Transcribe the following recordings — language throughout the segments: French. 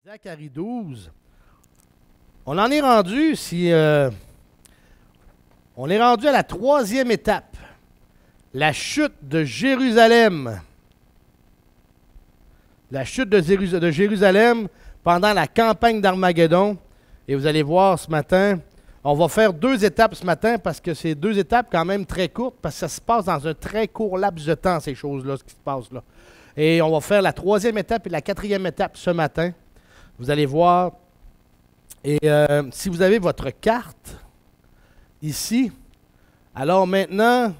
Zacharie 12. On en est rendu, on est rendu à la troisième étape, la chute de Jérusalem. La chute de Jérusalem pendant la campagne d'Armageddon. Et vous allez voir ce matin, on va faire 2 étapes ce matin parce que c'est 2 étapes quand même très courtes parce que ça se passe dans un très court laps de temps, ces choses-là, ce qui se passe là. Et on va faire la 3e étape et la 4e étape ce matin. Vous allez voir. Et si vous avez votre carte ici, alors maintenant,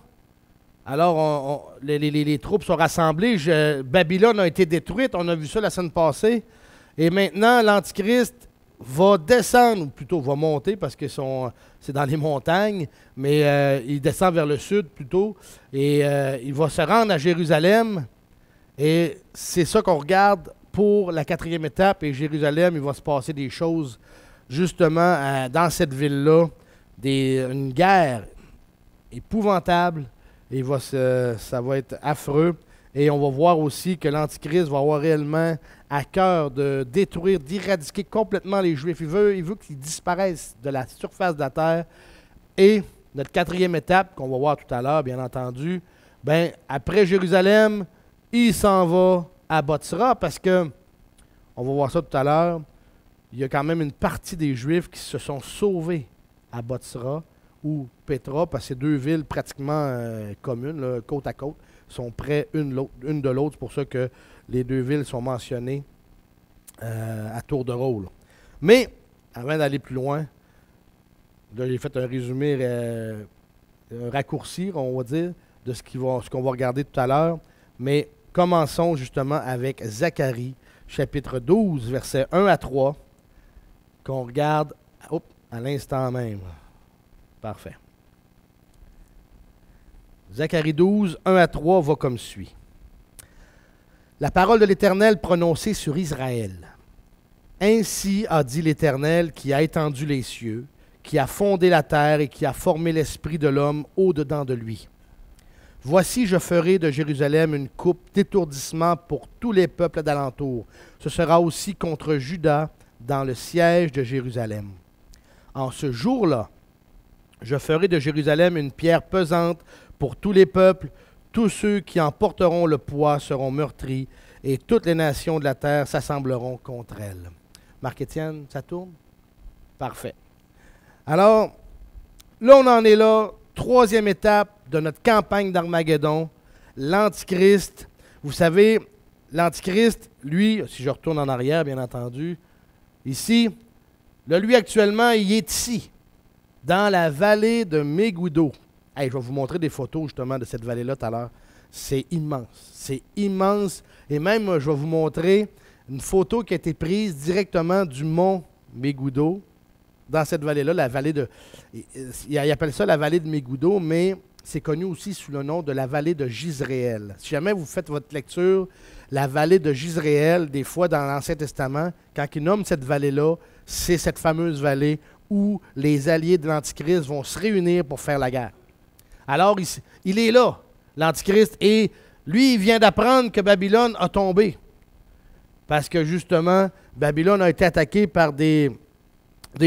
les troupes sont rassemblées. Babylone a été détruite. On a vu ça la semaine passée. Et maintenant, l'Antichrist va descendre, ou plutôt va monter parce que c'est dans les montagnes, mais il descend vers le sud plutôt. Et il va se rendre à Jérusalem. Et c'est ça qu'on regarde pour la 4e étape. Et Jérusalem, il va se passer des choses justement dans cette ville-là. Une guerre épouvantable. Et ça va être affreux. Et on va voir aussi que l'Antichrist va avoir réellement à cœur de détruire, d'éradiquer complètement les Juifs. Il veut qu'ils disparaissent de la surface de la terre. Et notre 4e étape, qu'on va voir tout à l'heure, bien entendu, après Jérusalem, il s'en va à Botsra parce que, on va voir ça tout à l'heure, il y a quand même une partie des Juifs qui se sont sauvés à Botsra ou Petra, parce que c'est 2 villes pratiquement communes, là, côte à côte, sont près une de l'autre. C'est pour ça que les 2 villes sont mentionnées à tour de rôle. Mais, avant d'aller plus loin, là, j'ai fait un résumé raccourci, on va dire, de ce qu'on va regarder tout à l'heure. Mais commençons justement avec Zacharie, chapitre 12, versets 1 à 3, qu'on regarde à l'instant même. Parfait. Zacharie 12, 1 à 3 va comme suit. La parole de l'Éternel prononcée sur Israël. Ainsi a dit l'Éternel qui a étendu les cieux, qui a fondé la terre et qui a formé l'esprit de l'homme au-dedans de lui. Voici, je ferai de Jérusalem une coupe d'étourdissement pour tous les peuples d'alentour. Ce sera aussi contre Juda dans le siège de Jérusalem. En ce jour-là, je ferai de Jérusalem une pierre pesante pour tous les peuples. Tous ceux qui en porteront le poids seront meurtris et toutes les nations de la terre s'assembleront contre elle. Marc-Étienne, ça tourne? Parfait. Alors, là, on en est là. 3e étape de notre campagne d'Armageddon, l'Antichrist. Vous savez, l'Antichrist, lui, si je retourne en arrière, bien entendu, ici, là, lui, actuellement, il est ici, dans la vallée de Megiddo. Hey, je vais vous montrer des photos, justement, de cette vallée-là tout à l'heure. C'est immense. C'est immense. Et même, je vais vous montrer une photo qui a été prise directement du mont Megiddo, dans cette vallée-là, la vallée de... Ils appellent ça la vallée de Megiddo, mais c'est connu aussi sous le nom de la vallée de Jizréel. Si jamais vous faites votre lecture, la vallée de Jizréel, des fois dans l'Ancien Testament, quand ils nomment cette vallée-là, c'est cette fameuse vallée où les alliés de l'Antichrist vont se réunir pour faire la guerre. Alors, il est là, l'Antichrist, et lui, il vient d'apprendre que Babylone a tombé. Parce que, justement, Babylone a été attaquée par des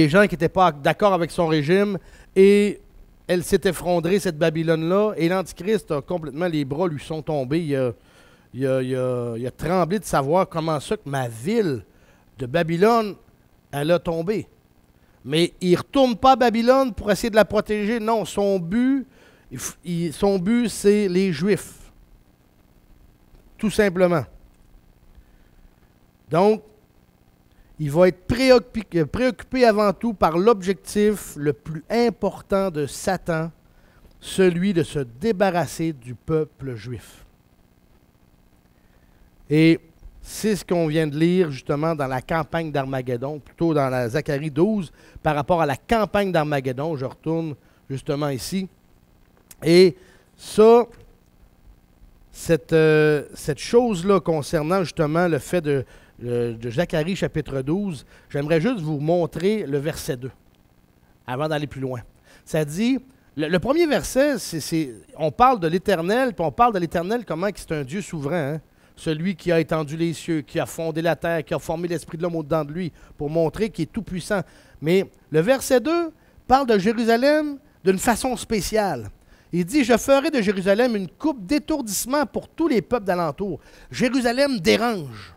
gens qui n'étaient pas d'accord avec son régime, et elle s'est effondrée, cette Babylone-là, et l'Antichrist a complètement, les bras lui sont tombés. Il a tremblé de savoir comment ça que ma ville de Babylone, elle a tombé. Mais il ne retourne pas à Babylone pour essayer de la protéger. Non, son but, c'est les Juifs. Tout simplement. Donc, Il va être préoccupé avant tout par l'objectif le plus important de Satan, celui de se débarrasser du peuple juif. Et c'est ce qu'on vient de lire justement dans la campagne d'Armageddon, plutôt dans la Zacharie 12, par rapport à la campagne d'Armageddon. Je retourne justement ici. Et ça, cette chose-là concernant justement le fait de Zacharie chapitre 12, j'aimerais juste vous montrer le verset 2, avant d'aller plus loin. Ça dit, le premier verset, on parle de l'Éternel, puis on parle de l'Éternel comment c'est un Dieu souverain, hein? Celui qui a étendu les cieux, qui a fondé la terre, qui a formé l'esprit de l'homme au-dedans de lui, pour montrer qu'il est tout-puissant. Mais le verset 2 parle de Jérusalem d'une façon spéciale. Il dit, « Je ferai de Jérusalem une coupe d'étourdissement pour tous les peuples d'alentour. » Jérusalem dérange.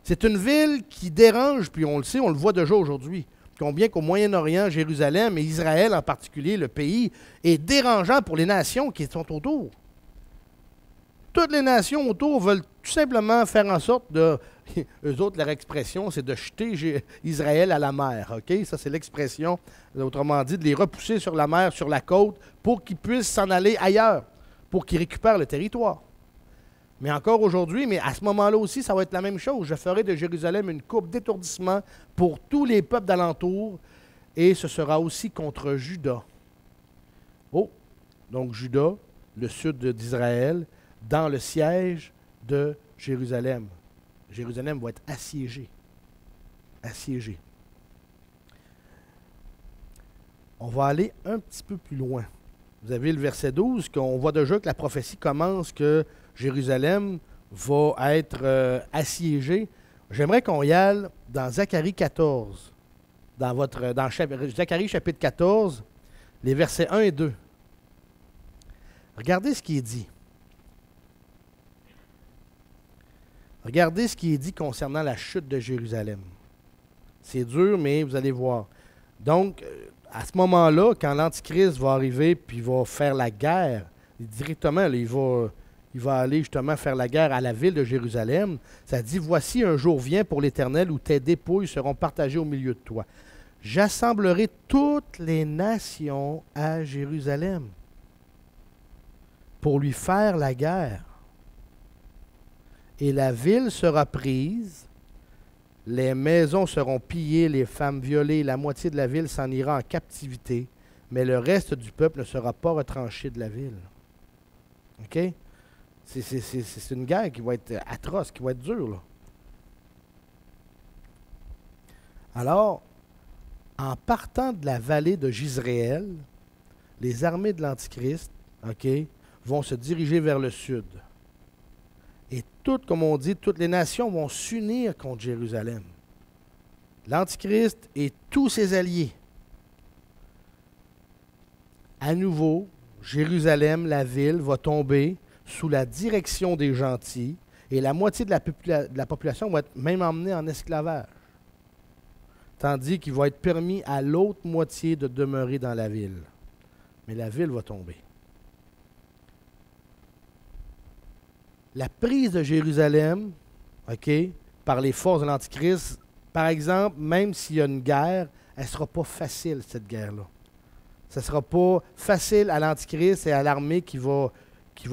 C'est une ville qui dérange, puis on le sait, on le voit déjà aujourd'hui. Combien qu'au Moyen-Orient, Jérusalem et Israël en particulier, le pays, est dérangeant pour les nations qui sont autour. Toutes les nations autour veulent tout simplement faire en sorte de... Eux autres, leur expression, c'est de jeter Israël à la mer. Okay? Ça, c'est l'expression, autrement dit, de les repousser sur la mer, sur la côte, pour qu'ils puissent s'en aller ailleurs, pour qu'ils récupèrent le territoire. Mais encore aujourd'hui, mais à ce moment-là aussi, ça va être la même chose. Je ferai de Jérusalem une coupe d'étourdissement pour tous les peuples d'alentour, et ce sera aussi contre Juda. Oh, donc Juda, le sud d'Israël, dans le siège de Jérusalem. Jérusalem va être assiégée. Assiégée. On va aller un petit peu plus loin. Vous avez le verset 12, qu'on voit déjà que la prophétie commence que Jérusalem va être assiégée. J'aimerais qu'on y aille dans Zacharie 14. Dans Zacharie chapitre 14, les versets 1 et 2. Regardez ce qui est dit. Regardez ce qui est dit concernant la chute de Jérusalem. C'est dur, mais vous allez voir. Donc, à ce moment-là, quand l'Antichrist va arriver puis va faire la guerre, directement, là, il va aller justement faire la guerre à la ville de Jérusalem, ça dit, « Voici un jour vient pour l'Éternel où tes dépouilles seront partagées au milieu de toi. J'assemblerai toutes les nations à Jérusalem pour lui faire la guerre. Et la ville sera prise, les maisons seront pillées, les femmes violées, la moitié de la ville s'en ira en captivité, mais le reste du peuple ne sera pas retranché de la ville. » OK? C'est une guerre qui va être atroce, qui va être dure, là. Alors, en partant de la vallée de Jizréel, les armées de l'Antichrist, OK, vont se diriger vers le sud. Et toutes, comme on dit, toutes les nations vont s'unir contre Jérusalem. L'Antichrist et tous ses alliés. À nouveau, Jérusalem, la ville, va tomber sous la direction des gentils et la moitié de la population va être même emmenée en esclavage. Tandis qu'il va être permis à l'autre moitié de demeurer dans la ville. Mais la ville va tomber. La prise de Jérusalem, OK, par les forces de l'Antichrist, par exemple, même s'il y a une guerre, elle ne sera pas facile, cette guerre-là. Ce ne sera pas facile à l'Antichrist et à l'armée qui va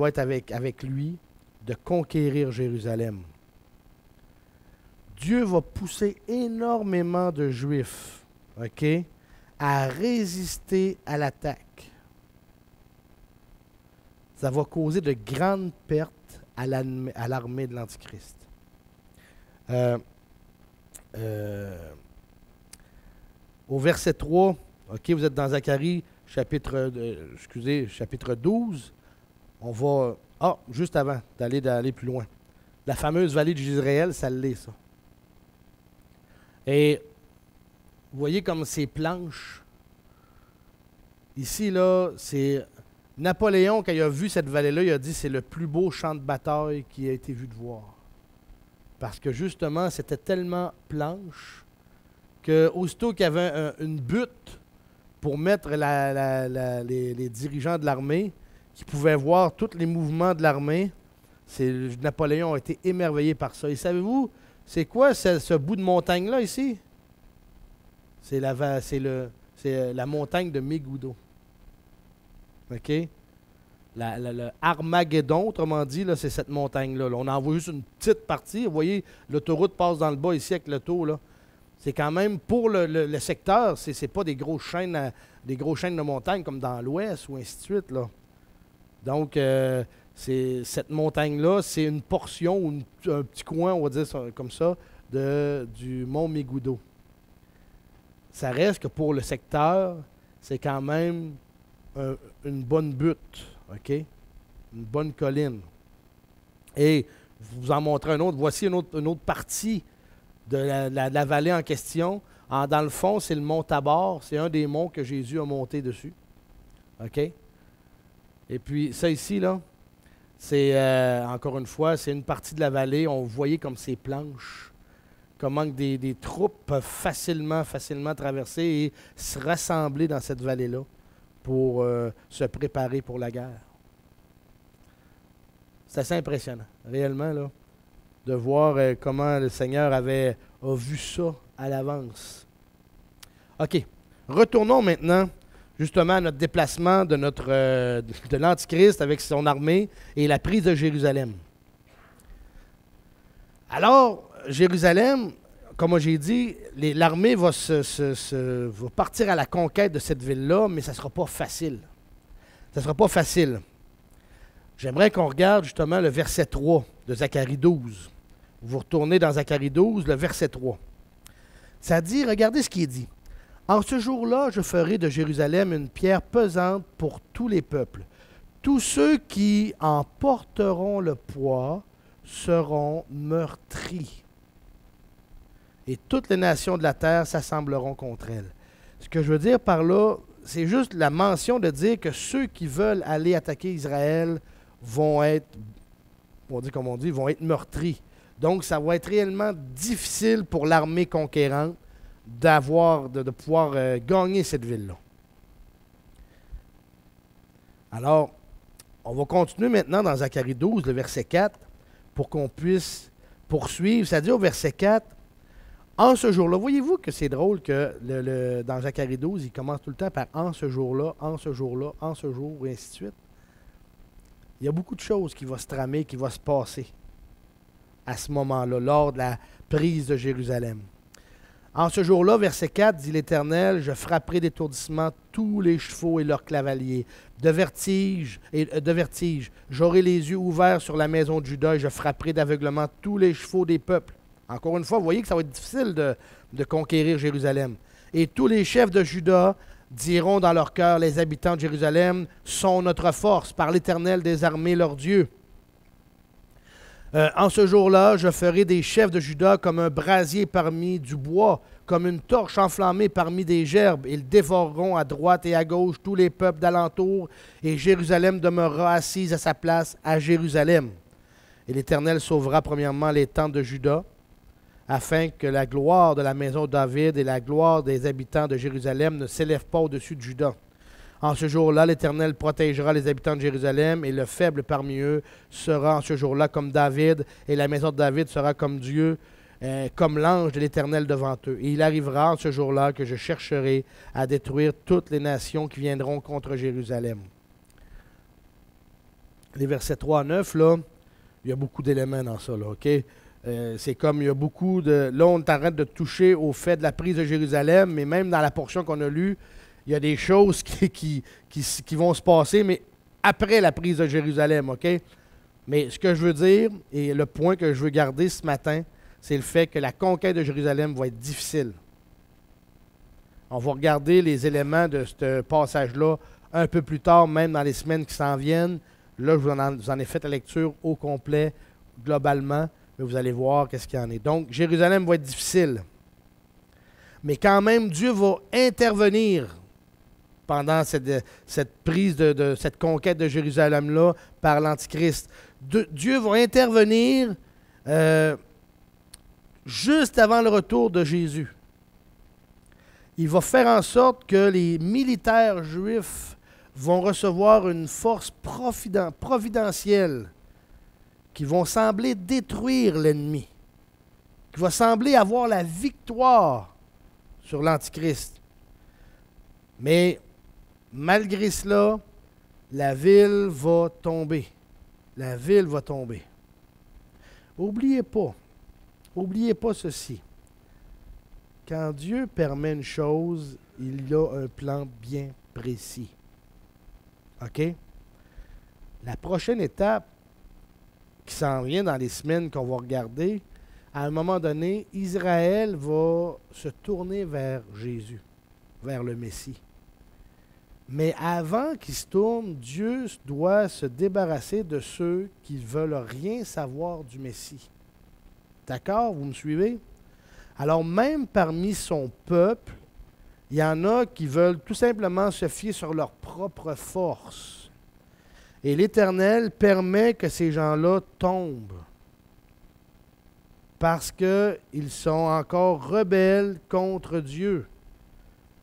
être avec lui de conquérir Jérusalem. Dieu va pousser énormément de Juifs, OK, à résister à l'attaque. Ça va causer de grandes pertes à l'armée de l'Antichrist. Au verset 3, OK, vous êtes dans Zacharie, chapitre 12. On va... juste avant d'aller plus loin. La fameuse vallée d'Israël, ça l'est, ça. Et vous voyez comme ces planches. Ici, là, c'est... Napoléon, quand il a vu cette vallée-là, il a dit que c'est le plus beau champ de bataille qui a été vu de voir. Parce que justement, c'était tellement planche qu'aussitôt qu'il y avait une butte pour mettre les dirigeants de l'armée, qui pouvaient voir tous les mouvements de l'armée, Napoléon a été émerveillé par ça. Et savez-vous C'est quoi ce bout de montagne-là ici? C'est la montagne de Megiddo. OK? Le Armageddon, autrement dit, c'est cette montagne-là. Là. On en voit juste une petite partie. Vous voyez, l'autoroute passe dans le bas ici avec l'auto. C'est quand même, pour le secteur, c'est pas des grosses chaînes de montagne comme dans l'ouest ou ainsi de suite. Là. Donc, cette montagne-là, c'est une portion ou un petit coin, on va dire ça, comme ça, du mont Megiddo. Ça reste que pour le secteur, c'est quand même une bonne butte, OK? Une bonne colline. Et je vous en montrer un autre. Voici une autre partie de la vallée en question. Dans le fond, c'est le mont Tabor. C'est un des monts que Jésus a monté dessus. OK? Et puis, ça ici, là, c'est, encore une fois, c'est une partie de la vallée. On voyait comme ces planches, comment des troupes peuvent facilement traverser et se rassembler dans cette vallée-là pour se préparer pour la guerre. C'est assez impressionnant, réellement, là, de voir comment le Seigneur a vu ça à l'avance. OK. Retournons maintenant justement à notre déplacement de l'Antichrist avec son armée et la prise de Jérusalem. Alors, Jérusalem, comme j'ai dit, l'armée va partir à la conquête de cette ville-là, mais ça ne sera pas facile. Ça ne sera pas facile. J'aimerais qu'on regarde justement le verset 3 de Zacharie 12. Vous retournez dans Zacharie 12, le verset 3. Ça dit, regardez ce qui est dit. En ce jour-là, je ferai de Jérusalem une pierre pesante pour tous les peuples. Tous ceux qui en porteront le poids seront meurtris. Et toutes les nations de la terre s'assembleront contre elle. Ce que je veux dire par là, c'est juste la mention de dire que ceux qui veulent aller attaquer Israël vont être, vont être meurtris. Donc, ça va être réellement difficile pour l'armée conquérante de pouvoir gagner cette ville-là. Alors, on va continuer maintenant dans Zacharie 12, le verset 4, pour qu'on puisse poursuivre. C'est-à-dire au verset 4, en ce jour-là, voyez-vous que c'est drôle que dans Zacharie 12, il commence tout le temps par en ce jour-là, en ce jour-là, en ce jour, et ainsi de suite. Il y a beaucoup de choses qui vont se tramer, qui vont se passer à ce moment-là, lors de la prise de Jérusalem. En ce jour-là, verset 4, dit l'Éternel, je frapperai d'étourdissement tous les chevaux et leurs cavaliers. De vertige, j'aurai les yeux ouverts sur la maison de Juda et je frapperai d'aveuglement tous les chevaux des peuples. Encore une fois, vous voyez que ça va être difficile de conquérir Jérusalem. Et tous les chefs de Juda diront dans leur cœur, les habitants de Jérusalem sont notre force, par l'Éternel des armées, leur Dieu. En ce jour-là, je ferai des chefs de Juda comme un brasier parmi du bois, comme une torche enflammée parmi des gerbes. Ils dévoreront à droite et à gauche tous les peuples d'alentour, et Jérusalem demeurera assise à sa place à Jérusalem. Et l'Éternel sauvera premièrement les tentes de Juda, afin que la gloire de la maison de David et la gloire des habitants de Jérusalem ne s'élèvent pas au-dessus de Juda. En ce jour-là, l'Éternel protégera les habitants de Jérusalem, et le faible parmi eux sera en ce jour-là comme David, et la maison de David sera comme Dieu, comme l'ange de l'Éternel devant eux. Et il arrivera en ce jour-là que je chercherai à détruire toutes les nations qui viendront contre Jérusalem. Les versets 3 à 9, là, il y a beaucoup d'éléments dans ça, là, OK? C'est comme il y a beaucoup de... Là, on t'arrête de toucher au fait de la prise de Jérusalem, mais même dans la portion qu'on a lue, il y a des choses qui vont se passer, mais après la prise de Jérusalem, OK? Mais ce que je veux dire, et le point que je veux garder ce matin, c'est le fait que la conquête de Jérusalem va être difficile. On va regarder les éléments de ce passage-là un peu plus tard, même dans les semaines qui s'en viennent. Là, je vous en ai fait la lecture au complet, globalement, mais vous allez voir qu'est-ce qu'il y en est. Donc, Jérusalem va être difficile. Mais quand même, Dieu va intervenir pendant cette prise cette conquête de Jérusalem-là par l'Antichrist. Dieu va intervenir juste avant le retour de Jésus. Il va faire en sorte que les militaires juifs vont recevoir une force providentielle qui vont sembler détruire l'ennemi. qui va sembler avoir la victoire sur l'Antichrist. Mais malgré cela, la ville va tomber. La ville va tomber. N'oubliez pas ceci. Quand Dieu permet une chose, il a un plan bien précis. OK? La prochaine étape qui s'en vient dans les semaines qu'on va regarder, à un moment donné, Israël va se tourner vers Jésus, vers le Messie. Mais avant qu'il se tourne, Dieu doit se débarrasser de ceux qui ne veulent rien savoir du Messie. D'accord? Vous me suivez? Alors même parmi son peuple, il y en a qui veulent tout simplement se fier sur leur propre force. Et l'Éternel permet que ces gens-là tombent parce qu'ils sont encore rebelles contre Dieu.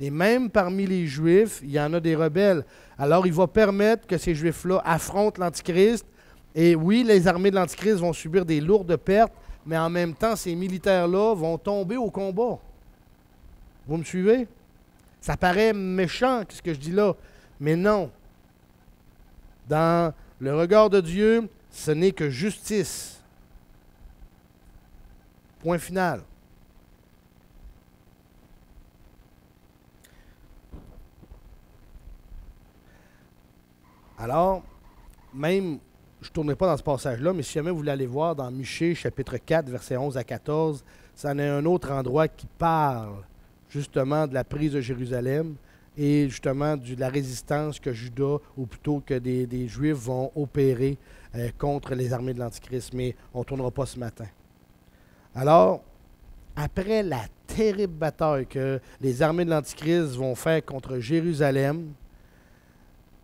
Et même parmi les Juifs, il y en a des rebelles. Alors il va permettre que ces Juifs-là affrontent l'Antichrist. Et oui, les armées de l'Antichrist vont subir des lourdes pertes, mais en même temps, ces militaires-là vont tomber au combat. Vous me suivez? Ça paraît méchant, ce que je dis là, mais non. Dans le regard de Dieu, ce n'est que justice. Point final. Alors, même, je ne tournerai pas dans ce passage-là, mais si jamais vous voulez aller voir dans Michée, chapitre 4, versets 11 à 14, ça en est un autre endroit qui parle justement de la prise de Jérusalem et justement de la résistance que Juda, ou plutôt que des Juifs, vont opérer contre les armées de l'Antichrist. Mais on ne tournera pas ce matin. Alors, après la terrible bataille que les armées de l'Antichrist vont faire contre Jérusalem,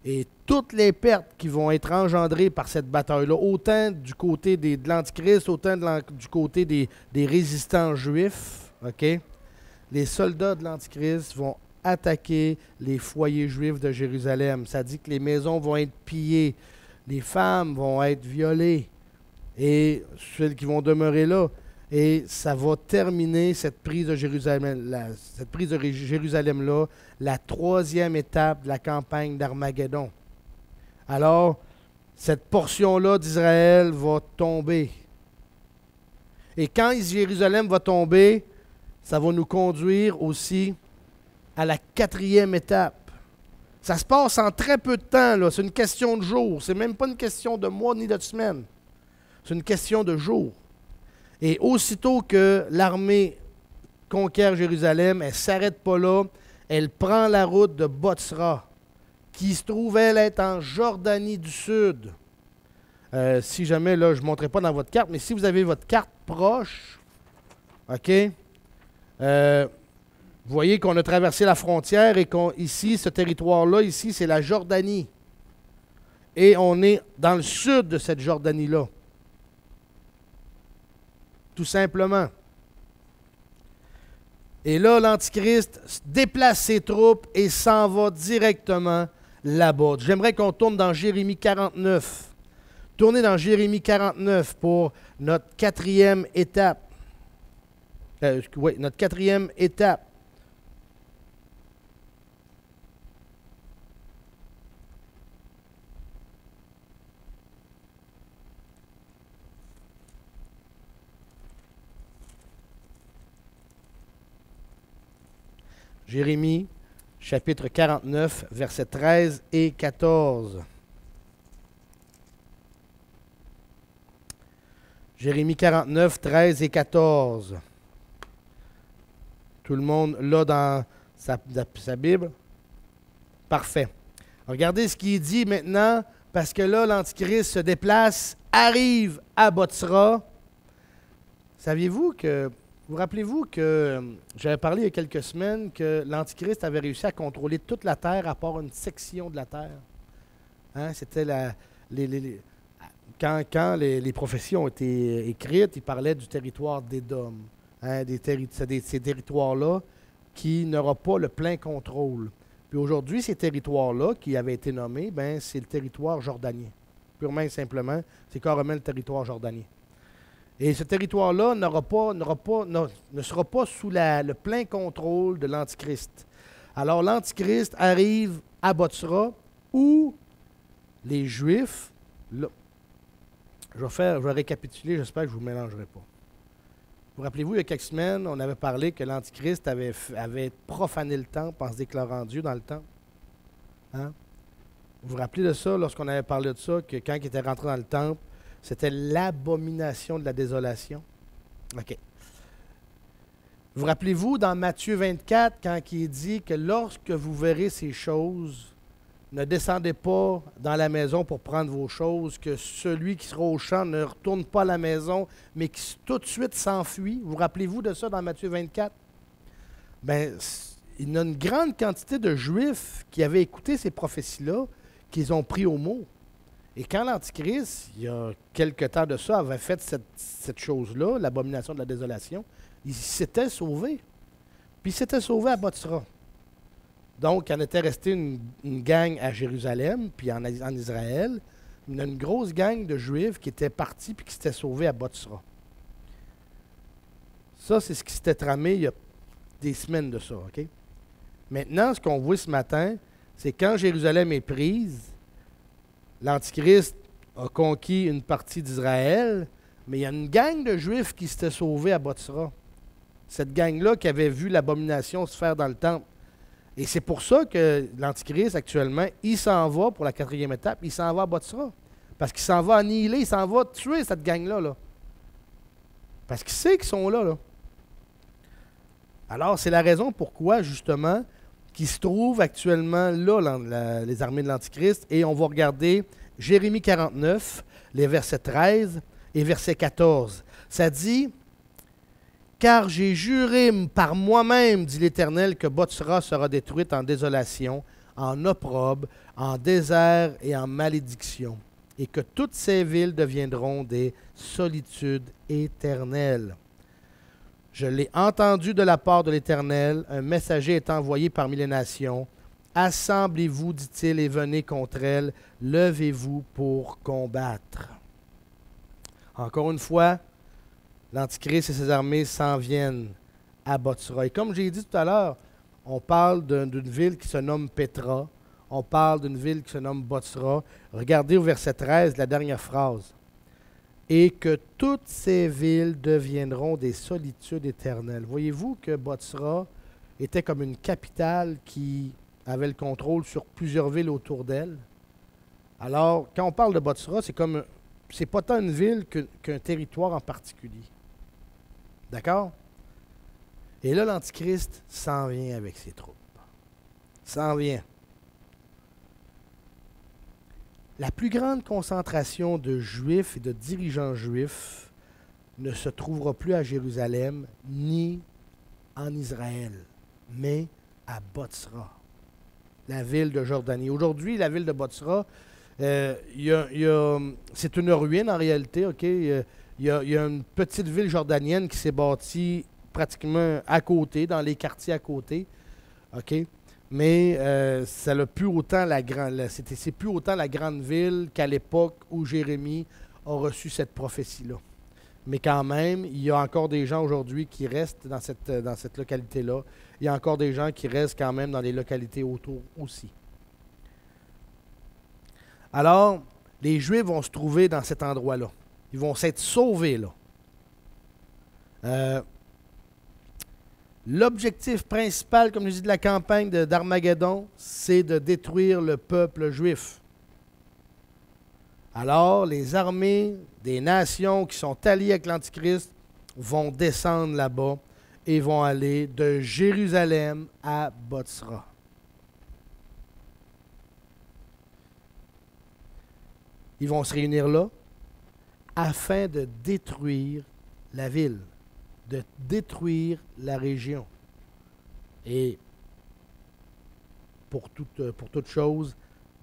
et toutes les pertes qui vont être engendrées par cette bataille-là, autant du côté de l'Antichrist, autant du côté des résistants juifs, OK? Les soldats de l'Antichrist vont attaquer les foyers juifs de Jérusalem. Ça dit que les maisons vont être pillées, les femmes vont être violées, et celles qui vont demeurer là. Et ça va terminer cette prise de Jérusalem-là, la troisième étape de la campagne d'Armageddon. Alors, cette portion-là d'Israël va tomber. Et quand Jérusalem va tomber, ça va nous conduire aussi à la quatrième étape. Ça se passe en très peu de temps, là. C'est une question de jours. C'est même pas une question de mois ni de semaines. C'est une question de jours. Et aussitôt que l'armée conquiert Jérusalem, elle ne s'arrête pas là, elle prend la route de Botsra, qui se trouve, elle, être en Jordanie du Sud. Si jamais, là, je ne montrerai pas dans votre carte, mais si vous avez votre carte proche, OK, vous voyez qu'on a traversé la frontière et qu'ici, ce territoire-là, ici, c'est la Jordanie. Et on est dans le sud de cette Jordanie-là. Tout simplement. Et là, l'Antichrist déplace ses troupes et s'en va directement là-bas. J'aimerais qu'on tourne dans Jérémie 49. Tournez dans Jérémie 49 pour notre quatrième étape. Oui, notre quatrième étape. Jérémie, chapitre 49, versets 13 et 14. Jérémie 49, 13 et 14. Tout le monde l'a dans sa Bible? Parfait. Regardez ce qui est dit maintenant, parce que là, l'Antichrist se déplace, arrive à Botsra. Saviez-vous que... Vous rappelez-vous que j'avais parlé il y a quelques semaines que l'Antichrist avait réussi à contrôler toute la Terre à part une section de la Terre? Hein? C'était quand les prophéties ont été écrites, il parlait du territoire d'Édom. Hein? Ces territoires-là qui n'auront pas le plein contrôle. Puis aujourd'hui, ces territoires-là qui avaient été nommés, c'est le territoire jordanien. Purement et simplement, c'est carrément le territoire jordanien. Et ce territoire-là ne sera pas sous le plein contrôle de l'Antichrist. Alors l'Antichrist arrive à Bozrah où les Juifs, là, je vais récapituler, j'espère que je ne vous mélangerai pas. Vous rappelez-vous, il y a quelques semaines, on avait parlé que l'Antichrist avait profané le temple en se déclarant Dieu dans le temple. Hein? Vous vous rappelez de ça lorsqu'on avait parlé de ça, que quand il était rentré dans le temple, c'était l'abomination de la désolation? OK. Vous rappelez-vous dans Matthieu 24, quand il dit que lorsque vous verrez ces choses, ne descendez pas dans la maison pour prendre vos choses, que celui qui sera au champ ne retourne pas à la maison, mais qui tout de suite s'enfuit. Vous rappelez-vous de ça dans Matthieu 24? Bien, il y a une grande quantité de Juifs qui avaient écouté ces prophéties-là, qu'ils ont pris au mot. Et quand l'Antichrist, il y a quelque temps de ça, avait fait cette chose-là, l'abomination de la désolation, il s'était sauvé. Puis il s'était sauvé à Bozrah. Donc, il en était resté une gang à Jérusalem, puis en Israël. Il y a une grosse gang de Juifs qui étaient partis puis qui s'étaient sauvés à Bozrah. Ça, c'est ce qui s'était tramé il y a des semaines de ça, OK? Maintenant, ce qu'on voit ce matin, c'est quand Jérusalem est prise, l'Antichrist a conquis une partie d'Israël, mais il y a une gang de Juifs qui s'étaient sauvés à Bozrah. Cette gang-là qui avait vu l'abomination se faire dans le temple. Et c'est pour ça que l'Antichrist, actuellement, il s'en va pour la 4e étape, il s'en va à Bozrah. Parce qu'il s'en va annihiler, il s'en va tuer cette gang-là. Là. Parce qu'il sait qu'ils sont là. Alors, c'est la raison pourquoi, justement, qu'il se trouve actuellement là, les armées de l'Antichrist. Et on va regarder Jérémie 49, les versets 13 et verset 14. Ça dit... Car j'ai juré par moi-même, dit l'Éternel, que Bozrah sera détruite en désolation, en opprobre, en désert et en malédiction, et que toutes ces villes deviendront des solitudes éternelles. Je l'ai entendu de la part de l'Éternel, un messager est envoyé parmi les nations. Assemblez-vous, dit-il, et venez contre elles, levez-vous pour combattre. Encore une fois, l'Antichrist et ses armées s'en viennent à Bozrah. Et comme j'ai dit tout à l'heure, on parle d'une ville qui se nomme Pétra. On parle d'une ville qui se nomme Bozrah. Regardez au verset 13, la dernière phrase. Et que toutes ces villes deviendront des solitudes éternelles. Voyez-vous que Bozrah était comme une capitale qui avait le contrôle sur plusieurs villes autour d'elle. Alors, quand on parle de Bozrah, c'est pas tant une ville qu'un territoire en particulier. D'accord? Et là, l'Antichrist s'en vient avec ses troupes. S'en vient. La plus grande concentration de Juifs et de dirigeants juifs ne se trouvera plus à Jérusalem ni en Israël, mais à Bozrah, la ville de Jordanie. Aujourd'hui, la ville de Bozrah, c'est une ruine en réalité, OK? Il y a une petite ville jordanienne qui s'est bâtie pratiquement à côté, dans les quartiers à côté. OK? Mais ça n'a plus autant c'est plus autant la grande ville qu'à l'époque où Jérémie a reçu cette prophétie-là. Mais quand même, il y a encore des gens aujourd'hui qui restent dans cette localité-là. Il y a encore des gens qui restent quand même dans les localités autour aussi. Alors, les Juifs vont se trouver dans cet endroit-là. Ils vont s'être sauvés là. L'objectif principal, comme je dis, de la campagne d'Armageddon, c'est de détruire le peuple juif. Alors, les armées des nations qui sont alliées avec l'Antichrist vont descendre là-bas et vont aller de Jérusalem à Bozrah. Ils vont se réunir là afin de détruire la ville, de détruire la région. Et pour toute chose,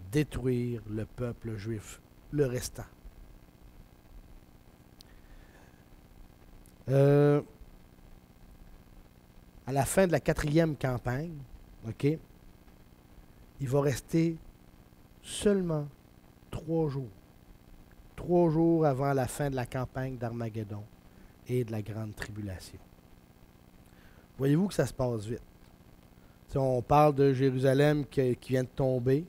détruire le peuple juif, le restant. À la fin de la 4e campagne, OK, il va rester seulement 3 jours. 3 jours avant la fin de la campagne d'Armageddon. et de la grande tribulation. Voyez-vous que ça se passe vite. Si on parle de Jérusalem qui vient de tomber,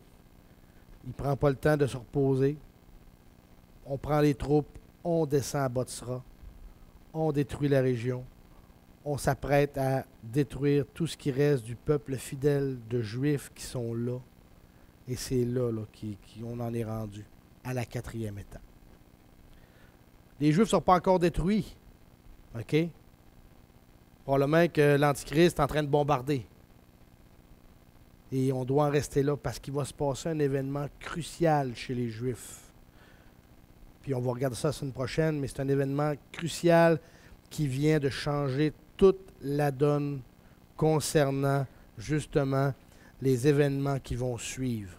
il ne prend pas le temps de se reposer. On prend les troupes, on descend à Botsra, on détruit la région, on s'apprête à détruire tout ce qui reste du peuple fidèle de Juifs qui sont là. Et c'est là, qu'on en est rendu, à la 4e étape. Les Juifs ne sont pas encore détruits. OK? Probablement que l'Antichrist est en train de bombarder. Et on doit en rester là parce qu'il va se passer un événement crucial chez les Juifs. Puis on va regarder ça la semaine prochaine, mais c'est un événement crucial qui vient de changer toute la donne concernant justement les événements qui vont suivre.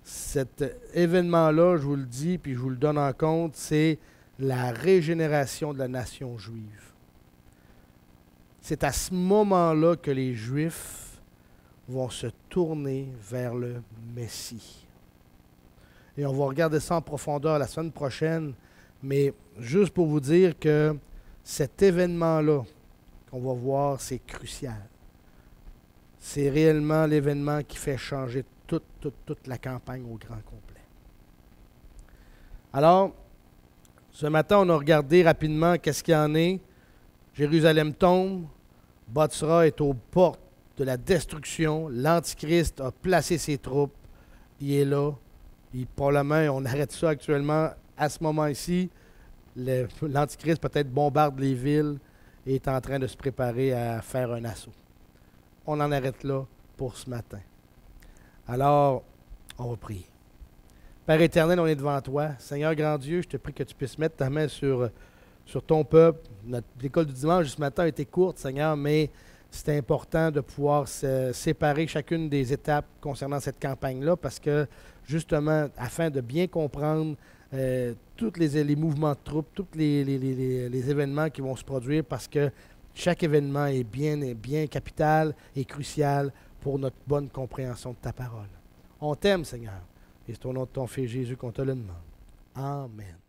Cet événement-là, je vous le dis, puis je vous le donne en compte, c'est la régénération de la nation juive. C'est à ce moment-là que les Juifs vont se tourner vers le Messie. Et on va regarder ça en profondeur la semaine prochaine, mais juste pour vous dire que cet événement-là qu'on va voir, c'est crucial. C'est réellement l'événement qui fait changer toute la campagne au grand complet. Alors, ce matin, on a regardé rapidement qu'est-ce qu'il y en est. Jérusalem tombe, Botsra est aux portes de la destruction, l'Antichrist a placé ses troupes, il est là, probablement, on arrête ça actuellement à ce moment-ci, l'Antichrist peut-être bombarde les villes et est en train de se préparer à faire un assaut. On en arrête là pour ce matin. Alors, on va prier. Père éternel, on est devant toi. Seigneur grand Dieu, je te prie que tu puisses mettre ta main sur ton peuple. L'école du dimanche ce matin a été courte, Seigneur, mais c'est important de pouvoir séparer chacune des étapes concernant cette campagne-là parce que, justement, afin de bien comprendre tous les mouvements de troupes, tous les événements qui vont se produire parce que chaque événement est bien capital et crucial pour notre bonne compréhension de ta parole. On t'aime, Seigneur, et c'est au nom de ton Fils Jésus qu'on te le demande. Amen.